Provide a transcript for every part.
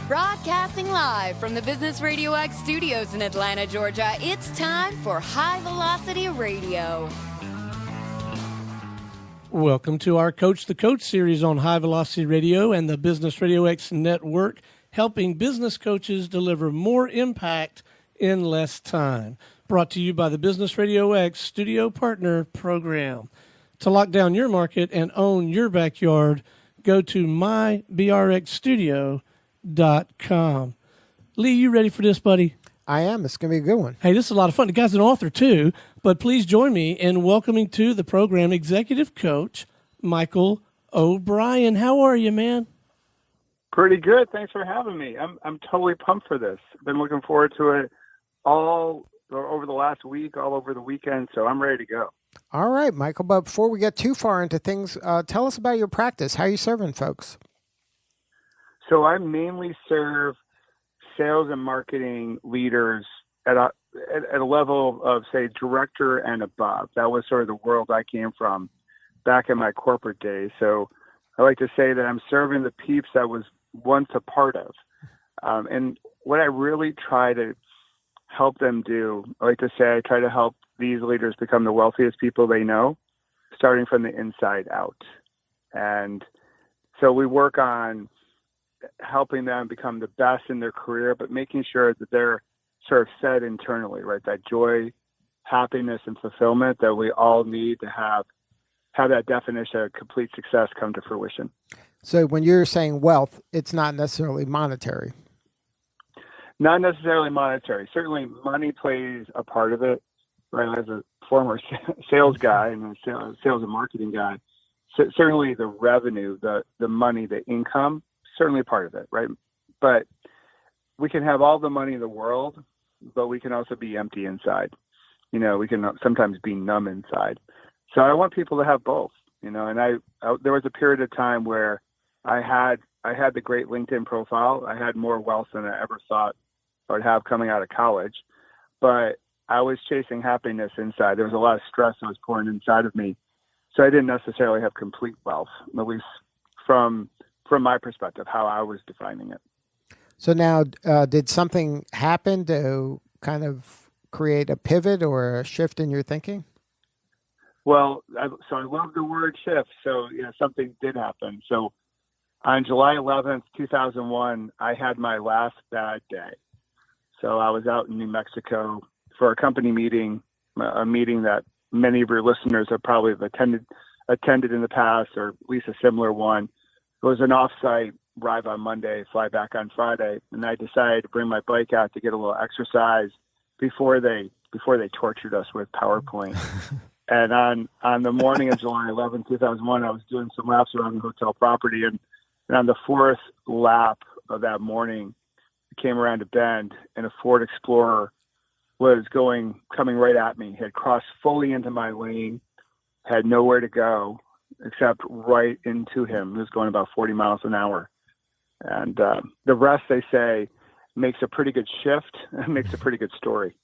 Broadcasting live from the Business RadioX studios in Atlanta, Georgia, it's time for High Velocity Radio. Welcome to our Coach the Coach series on High Velocity Radio and the Business RadioX network, helping business coaches deliver more impact in less time. Brought to you by the Business RadioX Studio Partner Program. To lock down your market and own your backyard, go to mybrxstudio.com. Lee, you ready for this, buddy? I am. It's going to be a good one. Hey, this is a lot of fun. The guy's an author, too. But please join me in welcoming to the program Executive Coach Michael O'Brien. How are you, man? Pretty good. Thanks for having me. I'm totally pumped for this. Been looking forward to it all over the last week, all over the weekend, so I'm ready to go. All right, Michael. But before we get too far into things, tell us about your practice. How are you serving folks? So I mainly serve sales and marketing leaders at a level of, say, director and above. That was sort of the world I came from back in my corporate days. So I like to say that I'm serving the peeps I was once a part of. And what I really try to help them do, I like to say I try to help these leaders become the wealthiest people they know, starting from the inside out. And so we work on helping them become the best in their career, but making sure that they're sort of fed internally, right? That joy, happiness, and fulfillment that we all need to have that definition of complete success come to fruition. So when you're saying wealth, it's not necessarily monetary. Not necessarily monetary. Certainly money plays a part of it, right? As a former sales guy and a sales and marketing guy, certainly the revenue, the money, the income, certainly part of it, right? But we can have all the money in the world, but we can also be empty inside. You know, we can sometimes be numb inside. So I want people to have both, you know, and I there was a period of time where I had the great LinkedIn profile. I had more wealth than I ever thought I would have coming out of college, but I was chasing happiness inside. There was a lot of stress that was pouring inside of me. So I didn't necessarily have complete wealth, at least from my perspective, how I was defining it. So now, did something happen to kind of create a pivot or a shift in your thinking? Well, I love the word shift. So, yeah, something did happen. So on July 11th, 2001, I had my last bad day. So I was out in New Mexico for a company meeting, a meeting that many of your listeners have probably attended in the past, or at least a similar one. It was an off-site drive on Monday, fly back on Friday, and I decided to bring my bike out to get a little exercise before they tortured us with PowerPoint. And on the morning of July 11, 2001, I was doing some laps around the hotel property, and on the fourth lap of that morning, I came around a bend, and a Ford Explorer was coming right at me. Had crossed fully into my lane, had nowhere to go except right into him. He was going about 40 miles an hour. And the rest, they say, makes a pretty good shift and makes a pretty good story.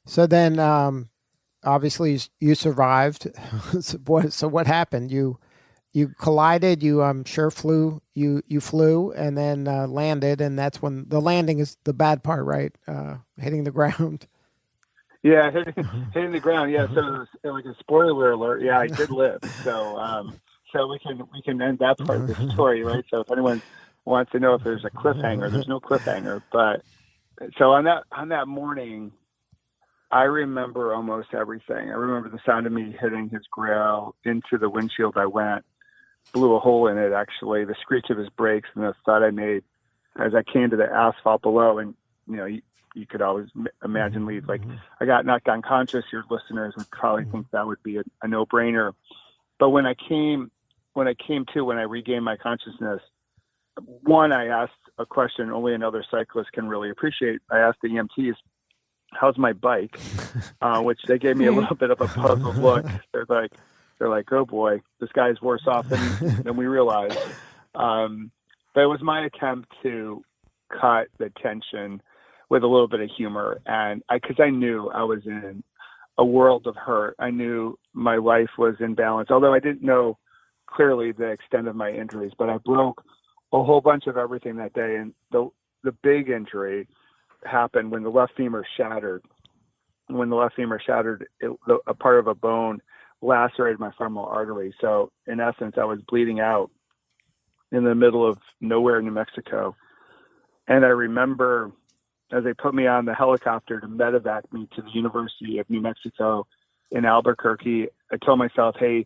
So then, obviously, you survived. So what happened? You collided. You, I'm sure, flew. You flew and then landed, and that's when the landing is the bad part, right? Hitting the ground. Yeah, hitting the ground. Yeah, so like a spoiler alert. Yeah, I did live. So we can end that part of the story, right? So if anyone wants to know if there's a cliffhanger, there's no cliffhanger. But so on that morning, I remember almost everything. I remember the sound of me hitting his grill into the windshield. I went, blew a hole in it. Actually, the screech of his brakes and the thud I made as I came to the asphalt below, and you know. You could always imagine leave. Like I got knocked unconscious. Your listeners would probably think that would be a no-brainer. But when I regained my consciousness, one, I asked a question only another cyclist can really appreciate. I asked the EMTs, "How's my bike?" Which they gave me a little bit of a puzzled look. They're like, "Oh boy, this guy's worse off than we realized." But it was my attempt to cut the tension with a little bit of humor. And because I knew I was in a world of hurt. I knew my life was in balance, although I didn't know clearly the extent of my injuries, but I broke a whole bunch of everything that day. And the big injury happened when the left femur shattered. When the left femur shattered, a part of a bone lacerated my femoral artery. So in essence, I was bleeding out in the middle of nowhere, New Mexico. And I remember as they put me on the helicopter to medevac me to the University of New Mexico in Albuquerque, I told myself, hey,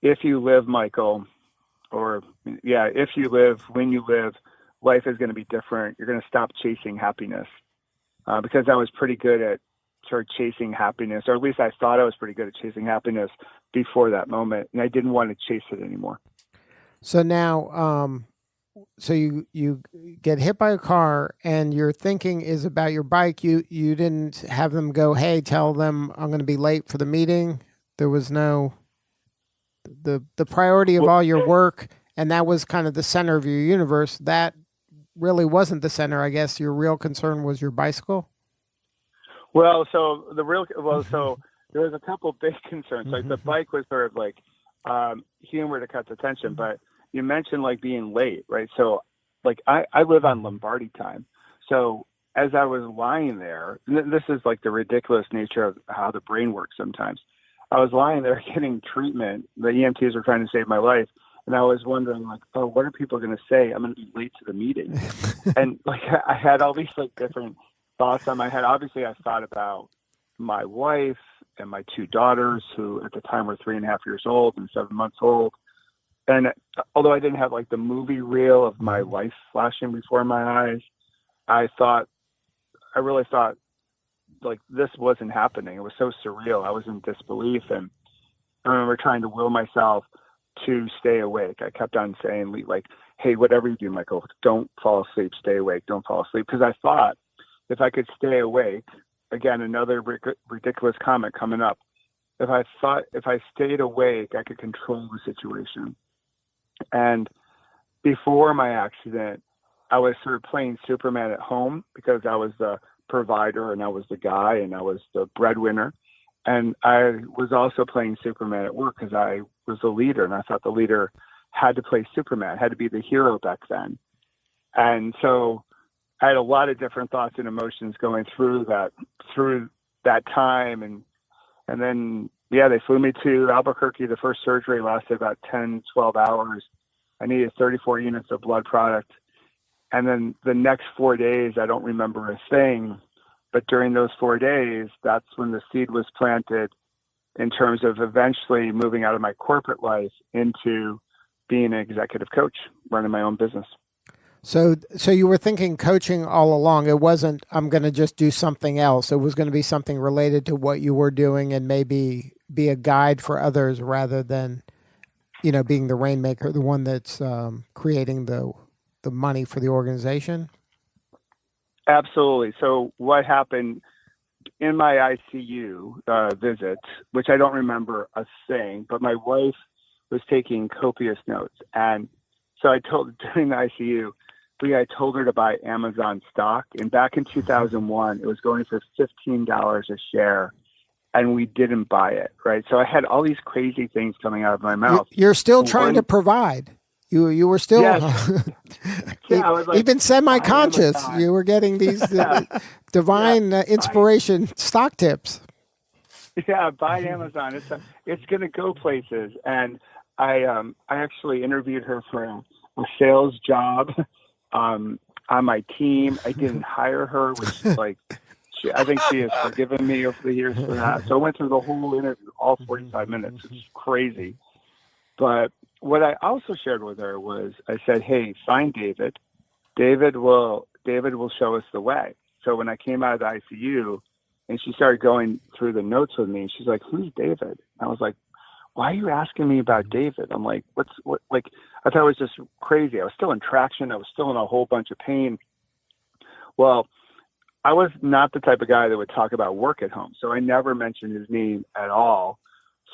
if you live, Michael, if you live, when you live, life is going to be different. You're going to stop chasing happiness. Because I was pretty good at sort of chasing happiness, or at least I thought I was pretty good at chasing happiness before that moment. And I didn't want to chase it anymore. So now, so you get hit by a car and your thinking is about your bike. You didn't have them go, hey, tell them I'm going to be late for the meeting. There was no, the priority of all your work, and that was kind of the center of your universe. That really wasn't the center. I guess your real concern was your bicycle. So there was a couple big concerns. Like the bike was sort of like humor to cut the tension, but you mentioned like being late, right? So like I live on Lombardi time. So as I was lying there, this is like the ridiculous nature of how the brain works sometimes. I was lying there getting treatment. The EMTs were trying to save my life. And I was wondering like, oh, what are people going to say? I'm going to be late to the meeting. And like, I had all these like different thoughts on my head. Obviously I thought about my wife and my two daughters, who at the time were 3.5 years old and 7 months old. And although I didn't have like the movie reel of my life flashing before my eyes, I really thought like this wasn't happening. It was so surreal. I was in disbelief. And I remember trying to will myself to stay awake. I kept on saying like, hey, whatever you do, Michael, don't fall asleep, stay awake, don't fall asleep. Because I thought if I could stay awake, again, another ridiculous comment coming up. If I stayed awake, I could control the situation. And before my accident, I was sort of playing Superman at home because I was the provider and I was the guy and I was the breadwinner. And I was also playing Superman at work because I was the leader. And I thought the leader had to play Superman, had to be the hero back then. And so I had a lot of different thoughts and emotions going through that time. And then, they flew me to Albuquerque. The first surgery lasted about 10, 12 hours. I needed 34 units of blood product. And then the next 4 days, I don't remember a thing. But during those 4 days, that's when the seed was planted in terms of eventually moving out of my corporate life into being an executive coach, running my own business. So you were thinking coaching all along. It wasn't, I'm going to just do something else. It was going to be something related to what you were doing and maybe be a guide for others rather than, being the rainmaker, the one that's creating the money for the organization. Absolutely. So what happened in my ICU visit, which I don't remember a thing, but my wife was taking copious notes. And so during the ICU, I told her to buy Amazon stock. And back in 2001, it was going for $15 a share. And we didn't buy it, right? So I had all these crazy things coming out of my mouth. You're still trying to provide. You were still, yes. I was like, even semi-conscious. You were getting these divine inspiration stock tips. Yeah, buy Amazon. It's going to go places. And I actually interviewed her for a sales job on my team. I didn't hire her, which like. I think she has forgiven me over the years for that. So I went through the whole interview, all 45 minutes. It's crazy. But what I also shared with her was I said, hey, find David. David will show us the way. So when I came out of the ICU and she started going through the notes with me, she's like, who's David? I was like, why are you asking me about David? I'm like, what? Like, I thought it was just crazy. I was still in traction. I was still in a whole bunch of pain. Well, I was not the type of guy that would talk about work at home. So I never mentioned his name at all.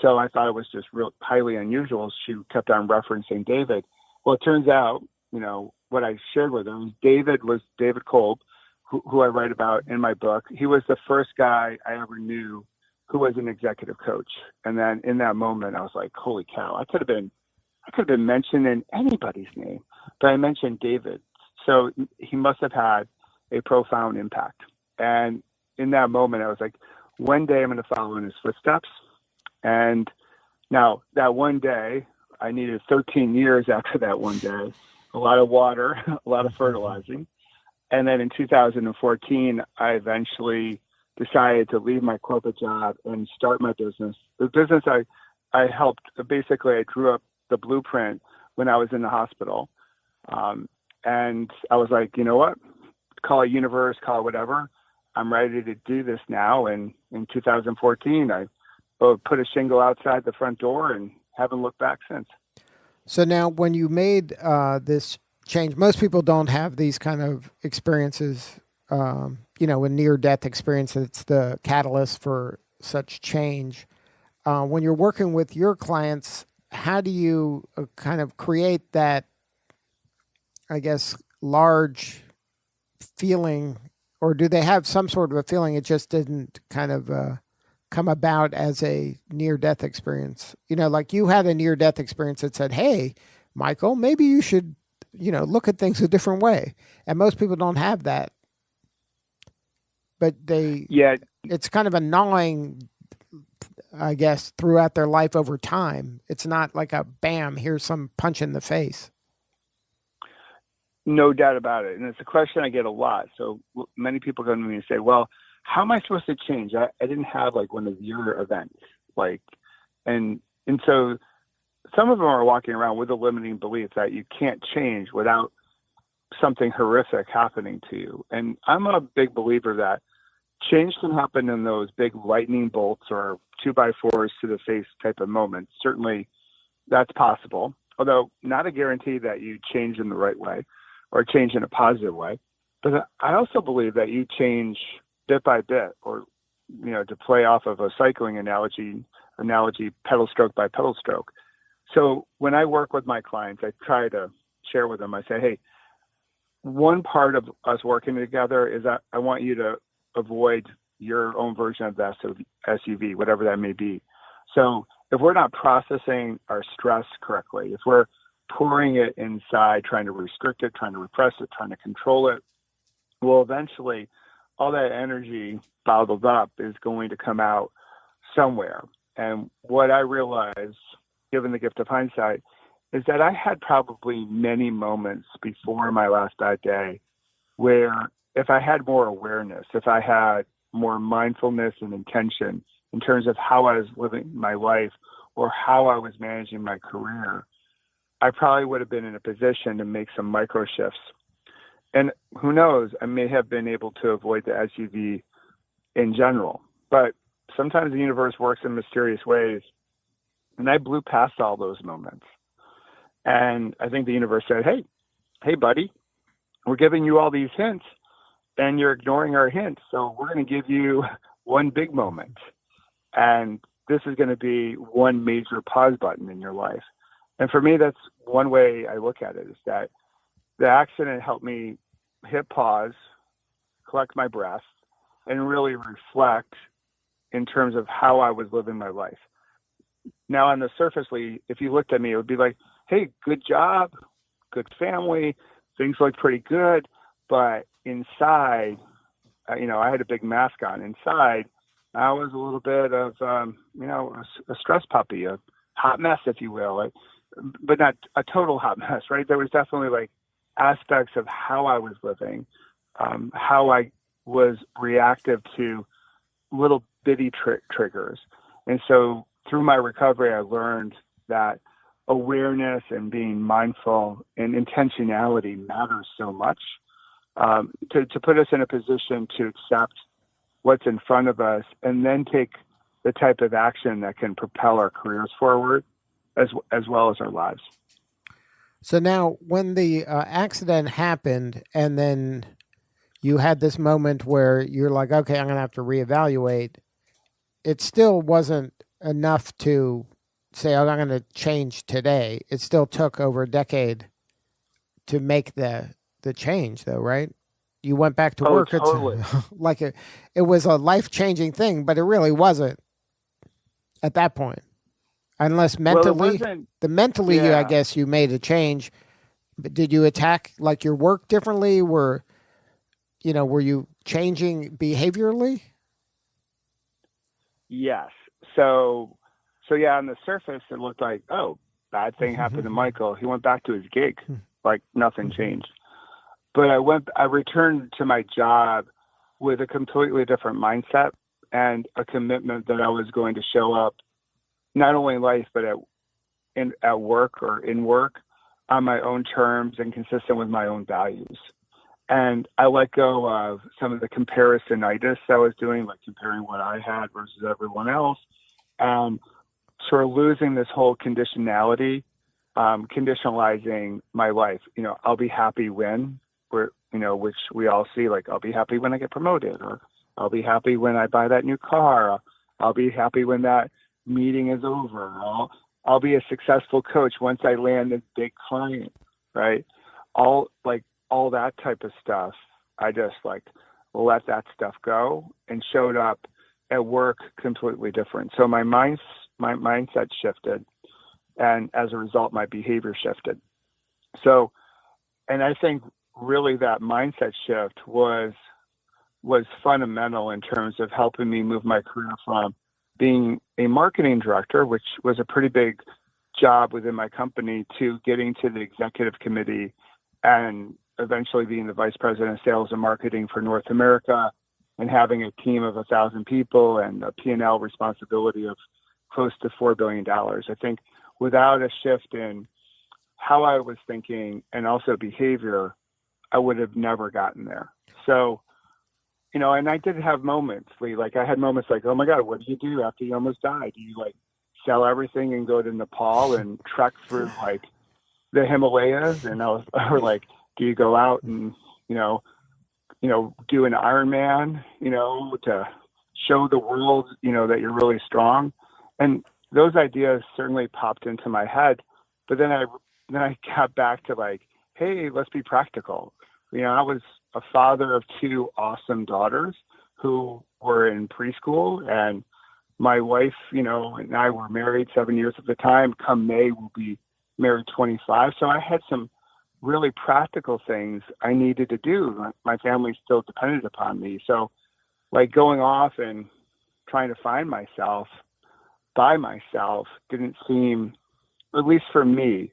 So I thought it was just real highly unusual. She kept on referencing David. Well, it turns out, what I shared with her was David Kolb, who I write about in my book. He was the first guy I ever knew who was an executive coach. And then in that moment, I was like, holy cow, I could have been mentioning anybody's name. but I mentioned David. So he must have had a profound impact. And in that moment, I was like, one day I'm going to follow in his footsteps. And now that one day, I needed 13 years after that one day, a lot of water, a lot of fertilizing. And then in 2014, I eventually decided to leave my corporate job and start my business. The business I helped, basically I drew up the blueprint when I was in the hospital. And I was like, you know what, call it universe, call it whatever. I'm ready to do this now. And in 2014, I put a shingle outside the front door and haven't looked back since. So now when you made this change, most people don't have these kind of experiences, a near-death experience. It's the catalyst for such change. When you're working with your clients, how do you kind of create that, I guess, large feeling, or do they have some sort of a feeling it just didn't kind of come about as a near-death experience? Like you had a near-death experience that said, hey, Michael, maybe you should, look at things a different way. And most people don't have that. But it's kind of a gnawing, I guess, throughout their life over time. It's not like a bam, here's some punch in the face. No doubt about it. And it's a question I get a lot. So many people come to me and say, well, how am I supposed to change? I didn't have like one of your events. And so some of them are walking around with a limiting belief that you can't change without something horrific happening to you. And I'm a big believer that change can happen in those big lightning bolts or 2x4s to the face type of moments. Certainly that's possible, although not a guarantee that you change in the right way or change in a positive way. But I also believe that you change bit by bit, or, to play off of a cycling analogy, pedal stroke by pedal stroke. So when I work with my clients, I try to share with them, I say, hey, one part of us working together is that I want you to avoid your own version of the SUV, whatever that may be. So if we're not processing our stress correctly, if we're pouring it inside, trying to restrict it, trying to repress it, trying to control it, well, eventually all that energy bottled up is going to come out somewhere. And what I realized, given the gift of hindsight, is that I had probably many moments before my last bad day where if I had more awareness, if I had more mindfulness and intention in terms of how I was living my life or how I was managing my career, I probably would have been in a position to make some micro shifts. And who knows, I may have been able to avoid the SUV in general. But sometimes the universe works in mysterious ways. And I blew past all those moments. And I think the universe said, hey, buddy, we're giving you all these hints and you're ignoring our hints. So we're going to give you one big moment. And this is going to be one major pause button in your life. And for me, that's one way I look at it, is that the accident helped me hit pause, collect my breath, and really reflect in terms of how I was living my life. Now, on the surface, if you looked at me, it would be like, hey, good job, good family, things look pretty good. But inside, I had a big mask on. Inside, I was a little bit of, a stress puppy, a hot mess, if you will, but not a total hot mess, right? There was definitely aspects of how I was living, how I was reactive to little bitty triggers. And so through my recovery, I learned that awareness and being mindful and intentionality matters so much to put us in a position to accept what's in front of us and then take the type of action that can propel our careers forward as well as our lives. So now when the accident happened and then you had this moment where you're like, okay, I'm going to have to reevaluate, it still wasn't enough to say, oh, I'm going to change today. It still took over a decade to make the change, though, right? You went back to work. Totally. It's it was a life-changing thing, but it really wasn't at that point. Unless mentally, yeah. I guess you made a change did you attack like your work differently? Were you changing behaviorally? Yes. So yeah, on the surface, it looked like, oh, bad thing happened to Michael. He went back to his gig, like nothing changed. But I returned to my job with a completely different mindset and a commitment that I was going to show up, not only in life, but at work or in work on my own terms and consistent with my own values. And I let go of some of the comparisonitis I was doing, like comparing what I had versus everyone else, and sort of losing this whole conditionality, conditionalizing my life. I'll be happy when, which we all see, like I'll be happy when I get promoted, or I'll be happy when I buy that new car. I'll be happy when that meeting is over. I'll be a successful coach once I land a big client, right? All that type of stuff. I just let that stuff go and showed up at work completely different. So my mindset shifted, and as a result, my behavior shifted. So, and I think really that mindset shift was fundamental in terms of helping me move my career from being a marketing director, which was a pretty big job within my company, to getting to the executive committee and eventually being the vice president of sales and marketing for North America, and having a team of 1,000 people and a P&L responsibility of close to $4 billion. I think without a shift in how I was thinking and also behavior, I would have never gotten there. So, and I did have moments, Lee, I had moments like, oh my God, what do you do after you almost die? Do you sell everything and go to Nepal and trek through the Himalayas? And or do you go out and, do an Ironman, to show the world, that you're really strong? And those ideas certainly popped into my head. But then I got back to hey, let's be practical. I was a father of 2 awesome daughters who were in preschool, and my wife, and I were married 7 years at the time. Come May, we'll be married 25. So I had some really practical things I needed to do. My family still depended upon me. So going off and trying to find myself by myself didn't seem, at least for me,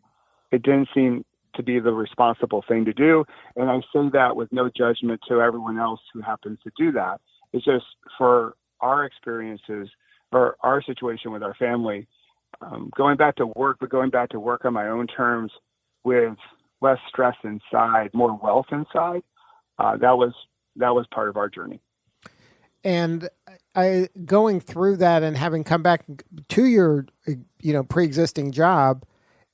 it didn't seem to be the responsible thing to do. And I say that with no judgment to everyone else who happens to do that. It's just for our experiences or our situation with our family, going back to work, but going back to work on my own terms with less stress inside, more wealth inside. That was part of our journey. And going through that and having come back to your, pre-existing job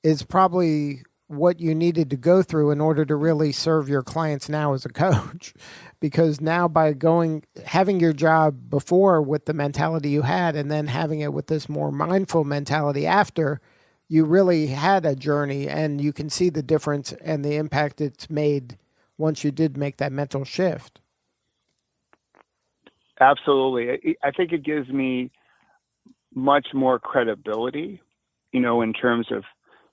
is probably what you needed to go through in order to really serve your clients now as a coach. Because now by having your job before with the mentality you had, and then having it with this more mindful mentality after, you really had a journey, and you can see the difference and the impact it's made once you did make that mental shift. Absolutely. I think it gives me much more credibility, in terms of,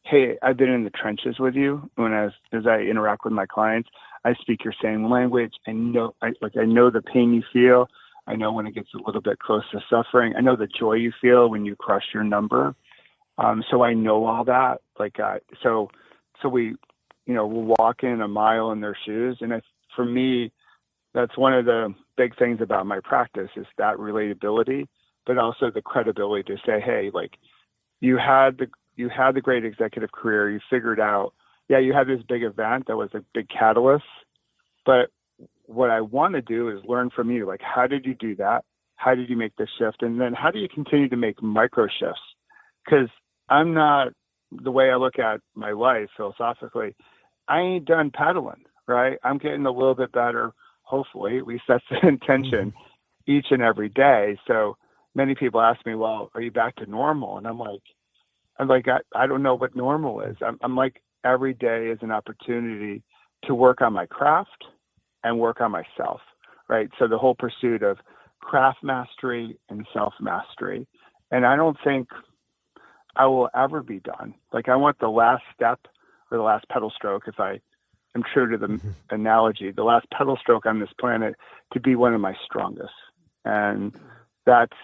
hey, I've been in the trenches with you. As I interact with my clients, I speak your same language. I know the pain you feel. I know when it gets a little bit close to suffering. I know the joy you feel when you crush your number. So I know all that. So we, we'll walk in a mile in their shoes. And for me, that's one of the big things about my practice is that relatability, but also the credibility to say, hey, you had the great executive career. You figured out, you had this big event that was a big catalyst, but what I want to do is learn from you. How did you do that? How did you make this shift? And then how do you continue to make micro shifts? Because I'm not, the way I look at my life philosophically, I ain't done pedaling, right? I'm getting a little bit better. Hopefully, at least that's the intention each and every day. So many people ask me, well, are you back to normal? And I'm like, I don't know what normal is. I'm like, every day is an opportunity to work on my craft and work on myself, right? So the whole pursuit of craft mastery and self-mastery. And I don't think I will ever be done. I want the last step or the last pedal stroke, if I am true to the analogy, the last pedal stroke on this planet, to be one of my strongest. And that's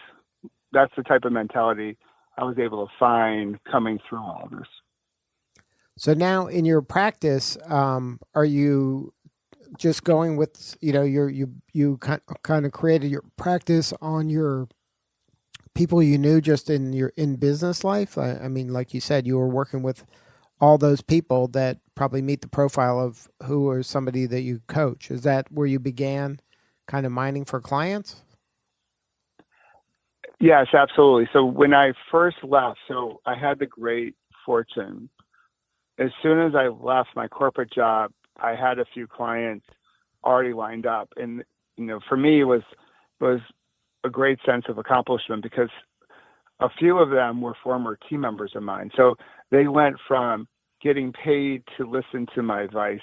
the type of mentality I was able to find coming through all this. So now in your practice, are you just going with, you kind of created your practice on your people you knew just in business life? I mean, like you said, you were working with all those people that probably meet the profile of who or somebody that you coach. Is that where you began kind of mining for clients? Yes, absolutely. So when I first left, so I had the great fortune. As soon as I left my corporate job, I had a few clients already lined up. And, for me, it was a great sense of accomplishment because a few of them were former team members of mine. So they went from getting paid to listen to my advice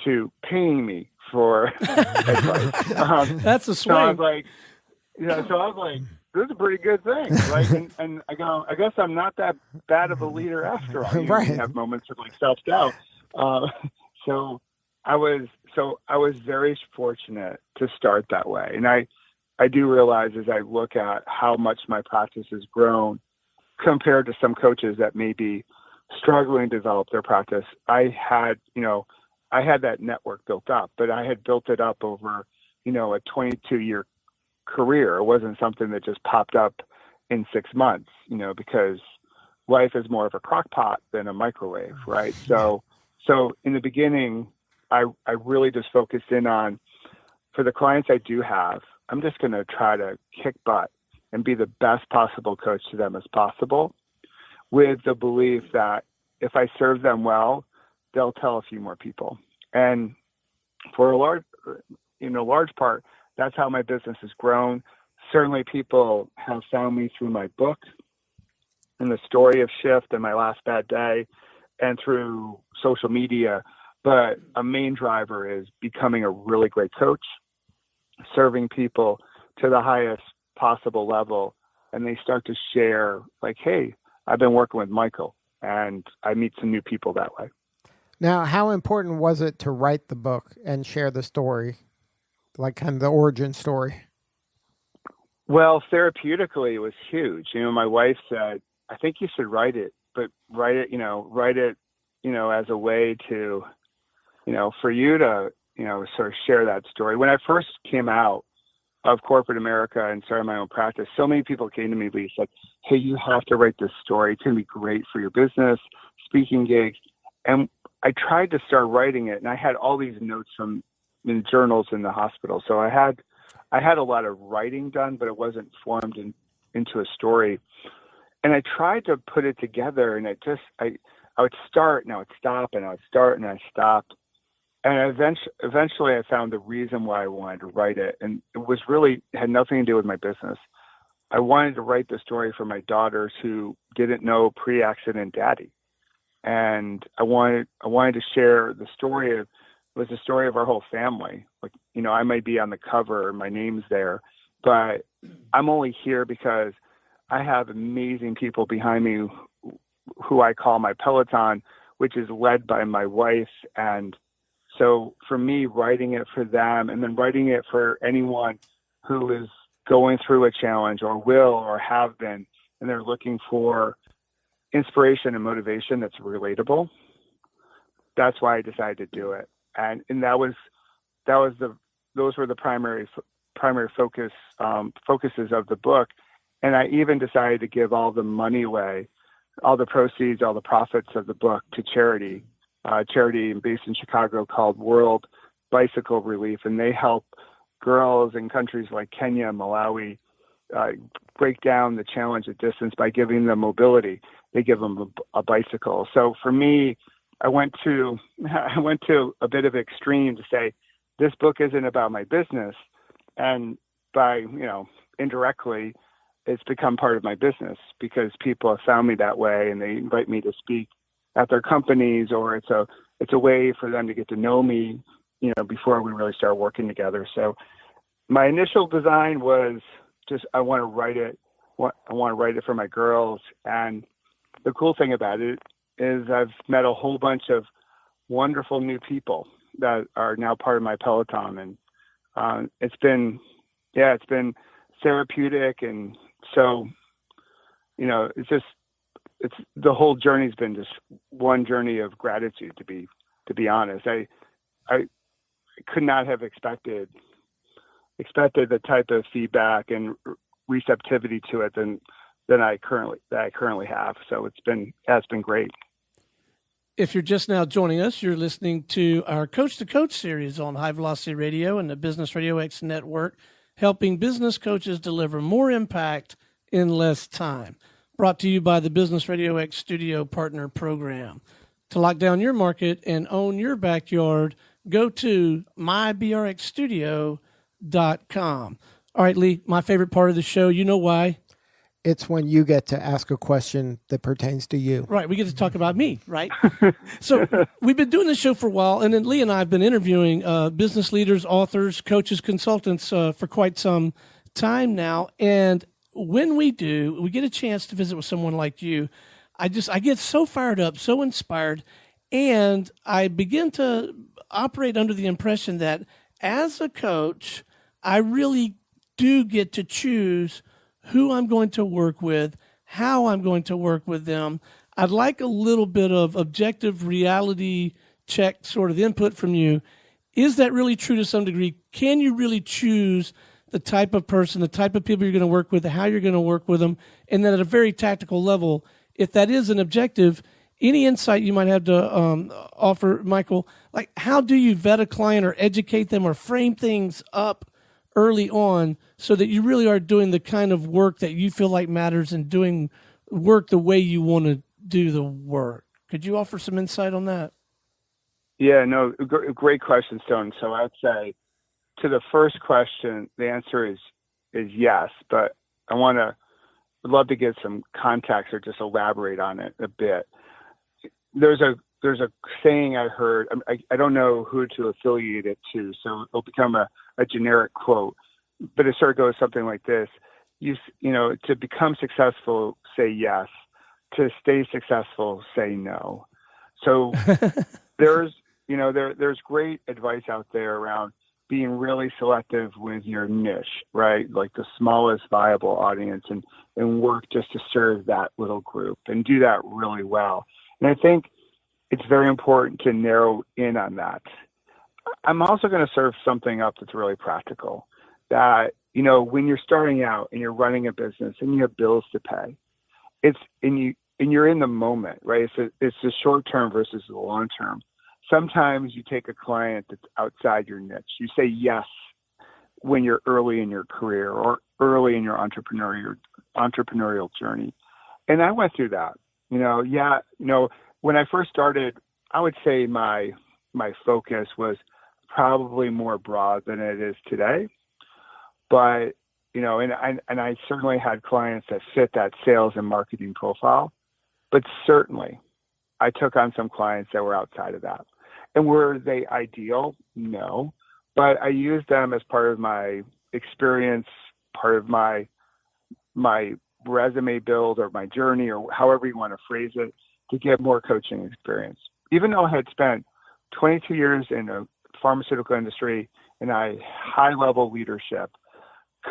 to paying me for advice. That's a swing. So I was like, this is a pretty good thing, right? And I go, I guess I'm not that bad of a leader after all. Right. You have moments of like self-doubt. So I was very fortunate to start that way. And I do realize as I look at how much my practice has grown compared to some coaches that may be struggling to develop their practice, I had that network built up, but I had built it up over, a 22-year career. It wasn't something that just popped up in 6 months, because life is more of a crock pot than a microwave, right? So in the beginning, I really just focused in on, for the clients I do have, I'm just going to try to kick butt and be the best possible coach to them as possible, with the belief that if I serve them well, they'll tell a few more people. And for a large part, that's how my business has grown. Certainly people have found me through my book and the story of Shift and my last bad day and through social media. But a main driver is becoming a really great coach, serving people to the highest possible level. And they start to share like, hey, I've been working with Michael, and I meet some new people that way. Now, how important was it to write the book and share the story, like kind of the origin story? Well, therapeutically, it was huge. My wife said, I think you should write it, but write it as a way to, for you to, sort of share that story. When I first came out of corporate America and started my own practice, so many people came to me, Lee, said, hey, you have to write this story. It's going to be great for your business, speaking gigs. And I tried to start writing it, and I had all these notes from in journals in the hospital. So I had a lot of writing done, but it wasn't formed into a story. And I tried to put it together, and I would start and I would stop, and I would start and I stopped. And eventually I found the reason why I wanted to write it. And it had nothing to do with my business. I wanted to write the story for my daughters who didn't know pre-accident daddy. And I wanted to share the story of, it was the story of our whole family. Like, I might be on the cover and my name's there, but I'm only here because I have amazing people behind me who I call my Peloton, which is led by my wife. And so for me, writing it for them and then writing it for anyone who is going through a challenge or will or have been, and they're looking for inspiration and motivation that's relatable. That's why I decided to do it. And those were the primary focuses of the book. And I even decided to give all the money away, all the proceeds, all the profits of the book to charity based in Chicago called World Bicycle Relief. And they help girls in countries like Kenya, Malawi, break down the challenge of distance by giving them mobility. They give them a bicycle. So for me, I went to a bit of extreme to say, this book isn't about my business. And by, indirectly, it's become part of my business because people have found me that way and they invite me to speak at their companies, or it's a way for them to get to know me, before we really start working together. So my initial design was just, I want to write it for my girls. And the cool thing about it, is I've met a whole bunch of wonderful new people that are now part of my Peloton, and it's been therapeutic, and so it's the whole journey's been just one journey of gratitude. To be honest, I could not have expected the type of feedback and receptivity to it than I currently have. So it's been great. If you're just now joining us, you're listening to our Coach to Coach series on High Velocity Radio and the Business Radio X network, helping business coaches deliver more impact in less time. Brought to you by the Business Radio X Studio Partner Program. To lock down your market and own your backyard, go to mybrxstudio.com. All right, Lee, my favorite part of the show, you know why? It's when you get to ask a question that pertains to you. Right. We get to talk about me, right? So we've been doing this show for a while, and then Lee and I have been interviewing business leaders, authors, coaches, consultants for quite some time now. And when we do, we get a chance to visit with someone like you. I get so fired up, so inspired, and I begin to operate under the impression that as a coach, I really do get to choose who I'm going to work with, how I'm going to work with them. I'd like a little bit of objective reality check sort of input from you. Is that really true to some degree? Can you really choose the type of person, the type of people you're going to work with, how you're going to work with them? And then at a very tactical level, if that is an objective, any insight you might have to offer, Michael, like how do you vet a client or educate them or frame things up early on so that you really are doing the kind of work that you feel like matters and doing work the way you want to do the work? Could you offer some insight on that? Yeah, no, great question, Stone. So I'd say to the first question, the answer is yes, but I would love to get some context or just elaborate on it a bit. There's a saying I heard, I don't know who to affiliate it to, so it'll become a generic quote, but it sort of goes something like this. You know, to become successful, say yes. To stay successful, say no. So there's great advice out there around being really selective with your niche, right? Like the smallest viable audience and work just to serve that little group and do that really well. And I think it's very important to narrow in on that. I'm also going to serve something up that's really practical, that, when you're starting out and you're running a business and you have bills to pay, you're in the moment, right? It's the short term versus the long term. Sometimes you take a client that's outside your niche. You say yes when you're early in your career or early in your entrepreneurial journey. And I went through that, when I first started, I would say my focus was probably more broad than it is today. But, and I certainly had clients that fit that sales and marketing profile. But certainly I took on some clients that were outside of that. And were they ideal? No. But I used them as part of my experience, part of my resume build or my journey or however you want to phrase it, to get more coaching experience. Even though I had spent 22 years in a pharmaceutical industry and high-level leadership,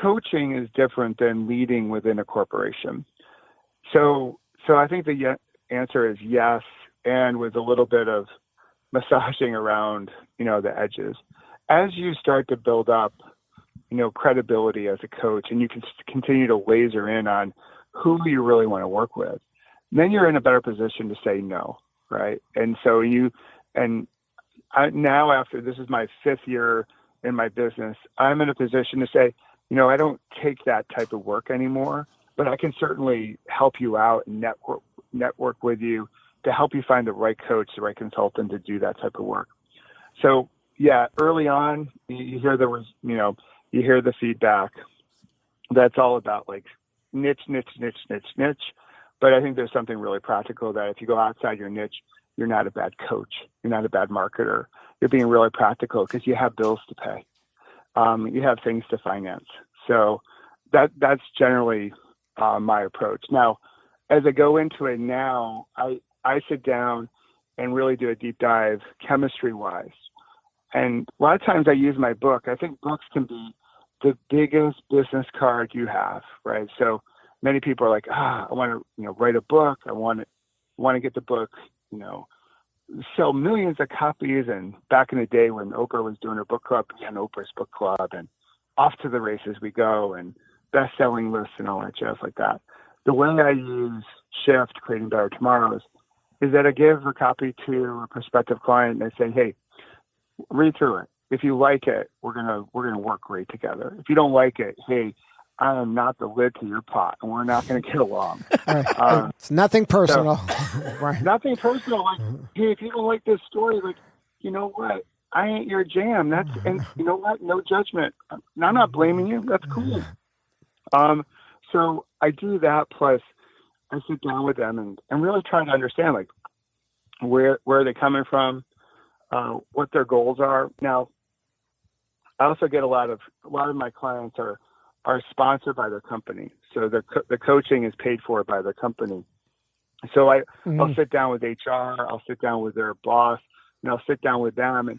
coaching is different than leading within a corporation. So I think the answer is yes, and with a little bit of massaging around, the edges. As you start to build up, credibility as a coach, and you can continue to laser in on who you really want to work with, then you're in a better position to say no, right? And so now after this is my 5th year in my business, I'm in a position to say, I don't take that type of work anymore, but I can certainly help you out and network with you to help you find the right coach, the right consultant to do that type of work. So yeah, early on, you hear you hear the feedback. That's all about like niche. But I think there's something really practical that if you go outside your niche, you're not a bad coach. You're not a bad marketer. You're being really practical because you have bills to pay. You have things to finance. So that's generally my approach. Now, as I go into it now, I sit down and really do a deep dive chemistry-wise. And a lot of times I use my book. I think books can be the biggest business card you have, right? So many people are like, I want to, write a book. I want to get the book, sell millions of copies. And back in the day when Oprah was doing her book club, we had Oprah's book club, and off to the races we go, and best-selling lists and all that jazz like that. The way I use Shift, Creating Better Tomorrows, is that I give a copy to a prospective client and I say, hey, read through it. If you like it, we're gonna work great together. If you don't like it, hey, I am not the lid to your pot, and we're not going to get along. It's nothing personal. Right. Nothing personal. Like, hey, if you don't like this story, like, you know what? I ain't your jam. And you know what? No judgment. I'm not blaming you. That's cool. So I do that. Plus, I sit down with them and really try to understand, like, where are they coming from, what their goals are. Now, I also get a lot of my clients are sponsored by their company. So the coaching is paid for by the company. So I'll sit down with HR, I'll sit down with their boss, and I'll sit down with them.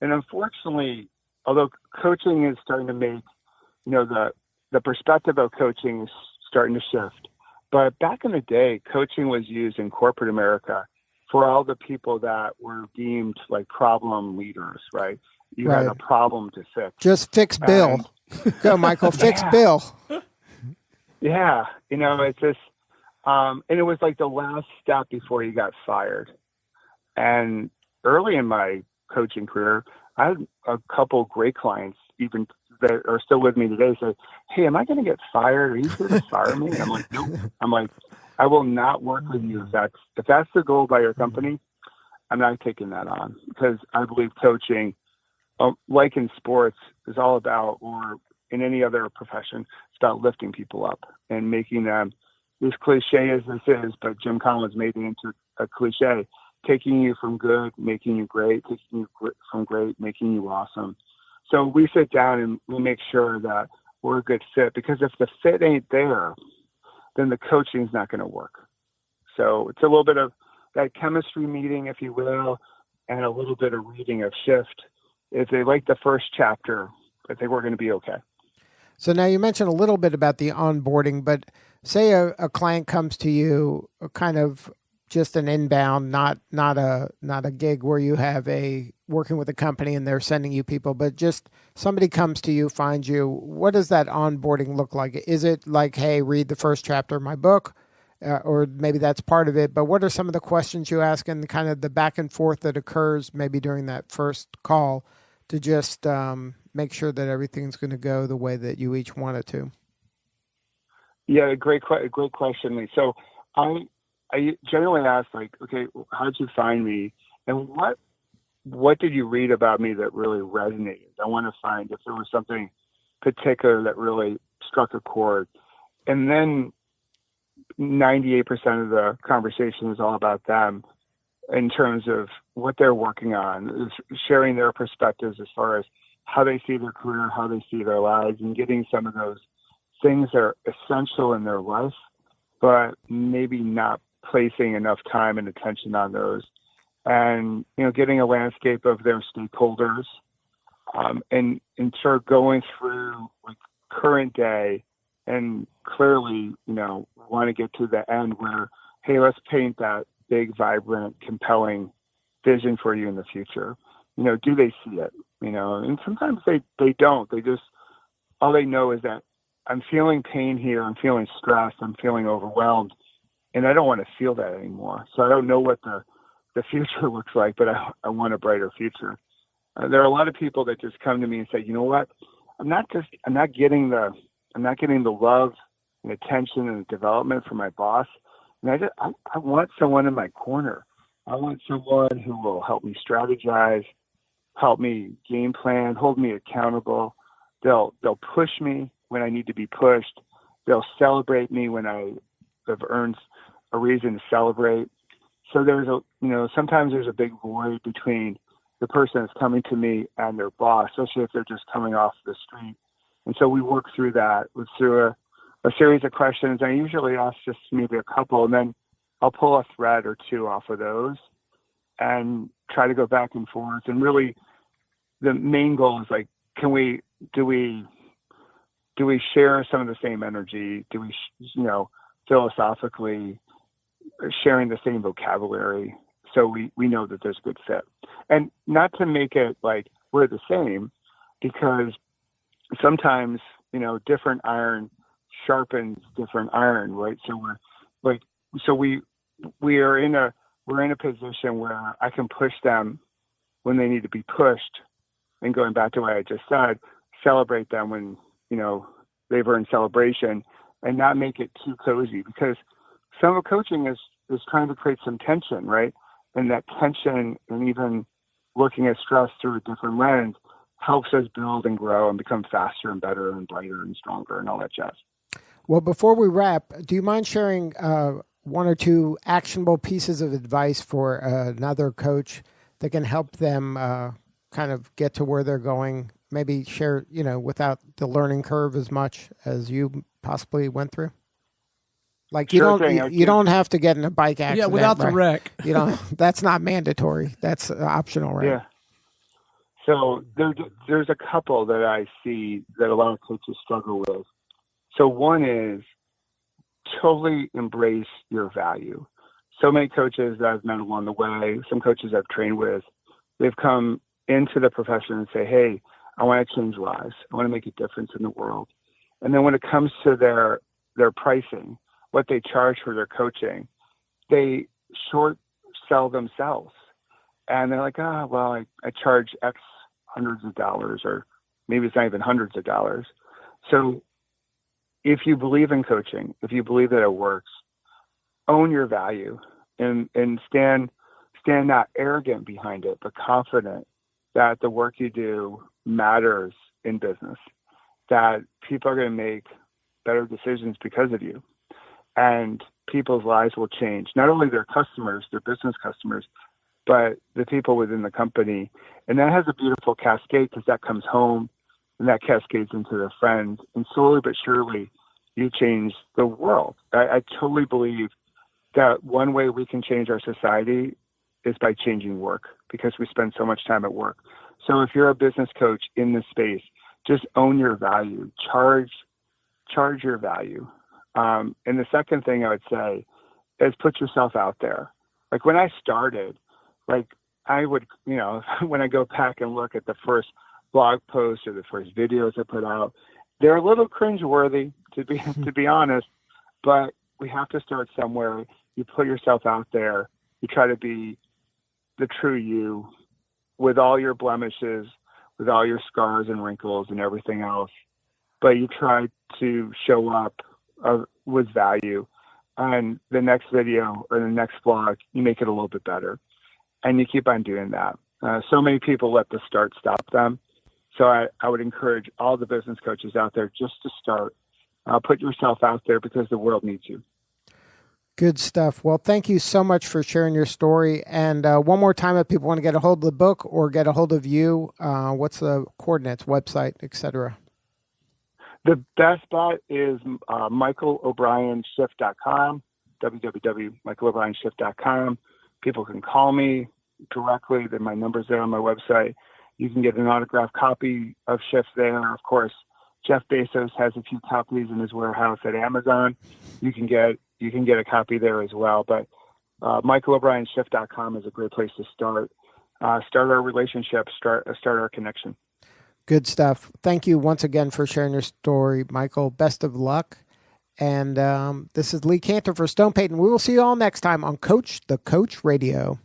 And unfortunately, although coaching is starting to make, the perspective of coaching is starting to shift. But back in the day, coaching was used in corporate America for all the people that were deemed like problem leaders, right? You had a problem to fix. Just fix Bill. Go, Michael, fix Bill. Yeah. It's just, and it was like the last step before you got fired. And early in my coaching career, I had a couple great clients even that are still with me today say, hey, am I going to get fired? Are you here to fire me? And I'm like, nope. I'm like, I will not work with you. If that's the goal by your company, I'm not taking that on, because I believe coaching, like in sports, is all about, or in any other profession, it's about lifting people up and making them, as cliche as this is, but Jim Collins made it into a cliche, taking you from good, making you great, taking you from great, making you awesome. So we sit down and we make sure that we're a good fit, because if the fit ain't there, then the coaching is not going to work. So it's a little bit of that chemistry meeting, if you will, and a little bit of reading of Shift. If they like the first chapter, I think we're going to be okay. So now you mentioned a little bit about the onboarding, but say a client comes to you, kind of just an inbound, not a gig where you have working with a company and they're sending you people, but just somebody comes to you, finds you. What does that onboarding look like? Is it like, hey, read the first chapter of my book? Or maybe that's part of it, but what are some of the questions you ask and kind of the back and forth that occurs maybe during that first call to just make sure that everything's going to go the way that you each want it to? Yeah, great question, Lee. So I generally ask, like, okay, how did you find me? And what did you read about me that really resonated? I want to find if there was something particular that really struck a chord. And then 98% of the conversation is all about them in terms of what they're working on, is sharing their perspectives as far as how they see their career, how they see their lives, and getting some of those things that are essential in their life, but maybe not placing enough time and attention on those. And, getting a landscape of their stakeholders, and sort of going through like current day, and clearly, want to get to the end where, hey, let's paint that big, vibrant, compelling vision for you in the future. Do they see it? And sometimes they don't. They just, all they know is that I'm feeling pain here. I'm feeling stressed. I'm feeling overwhelmed. And I don't want to feel that anymore. So I don't know what the future looks like, but I want a brighter future. There are a lot of people that just come to me and say, you know what? I'm not getting the love and attention and development from my boss. And I want someone in my corner. I want someone who will help me strategize, help me game plan, hold me accountable. They'll push me when I need to be pushed. They'll celebrate me when I have earned a reason to celebrate. So sometimes there's a big void between the person that's coming to me and their boss, especially if they're just coming off the street. And so we work through that through a series of questions. I usually ask just maybe a couple, and then I'll pull a thread or two off of those and try to go back and forth. And really, the main goal is like, do we share some of the same energy? Do we, philosophically sharing the same vocabulary? So we know that there's good fit, and not to make it like we're the same, because sometimes, different iron sharpens different iron, right? So we're in a position where I can push them when they need to be pushed, and going back to what I just said, celebrate them when, they've earned celebration, and not make it too cozy, because some of coaching is trying to create some tension, right? And that tension, and even looking at stress through a different lens, helps us build and grow and become faster and better and brighter and stronger and all that jazz. Well, before we wrap, do you mind sharing one or two actionable pieces of advice for another coach that can help them kind of get to where they're going? Maybe share, without the learning curve as much as you possibly went through. Like you don't have to get in a bike accident. Yeah, without the wreck. That's not mandatory. That's optional, right? Yeah. So there's a couple that I see that a lot of coaches struggle with. So one is totally embrace your value. So many coaches that I've met along the way, some coaches I've trained with, they've come into the profession and say, hey, I want to change lives. I want to make a difference in the world. And then when it comes to their pricing, what they charge for their coaching, they short sell themselves. And they're like, I charge X hundreds of dollars, or maybe it's not even hundreds of dollars. So if you believe in coaching, if you believe that it works, own your value and stand not arrogant behind it, but confident that the work you do matters in business, that people are going to make better decisions because of you. And people's lives will change, not only their customers, their business customers, but the people within the company. And that has a beautiful cascade, because that comes home and that cascades into their friends. And slowly but surely, you change the world. I totally believe that one way we can change our society is by changing work, because we spend so much time at work. So if you're a business coach in this space, just own your value, charge your value. And the second thing I would say is put yourself out there. Like when I started, I would, when I go back and look at the first blog posts or the first videos I put out, they're a little cringeworthy, to be honest, but we have to start somewhere. You put yourself out there. You try to be the true you, with all your blemishes, with all your scars and wrinkles and everything else. But you try to show up with value. And the next video or the next blog, you make it a little bit better. And you keep on doing that. So many people let the start stop them. So I would encourage all the business coaches out there just to start. Put yourself out there, because the world needs you. Good stuff. Well, thank you so much for sharing your story. And one more time, if people want to get a hold of the book or get a hold of you, what's the coordinates, website, etc.? The best bet is michaelobrienshift.com, www.michaelobrienshift.com. People can call me directly. Then my number's there on my website. You can get an autographed copy of Shift there. Of course, Jeff Bezos has a few copies in his warehouse at Amazon. You can get a copy there as well. But michaelobrienshift.com is a great place to start. Start our relationship, start our connection. Good stuff. Thank you once again for sharing your story, Michael. Best of luck. And this is Lee Cantor for Stone Payton. We will see you all next time on Coach the Coach Radio.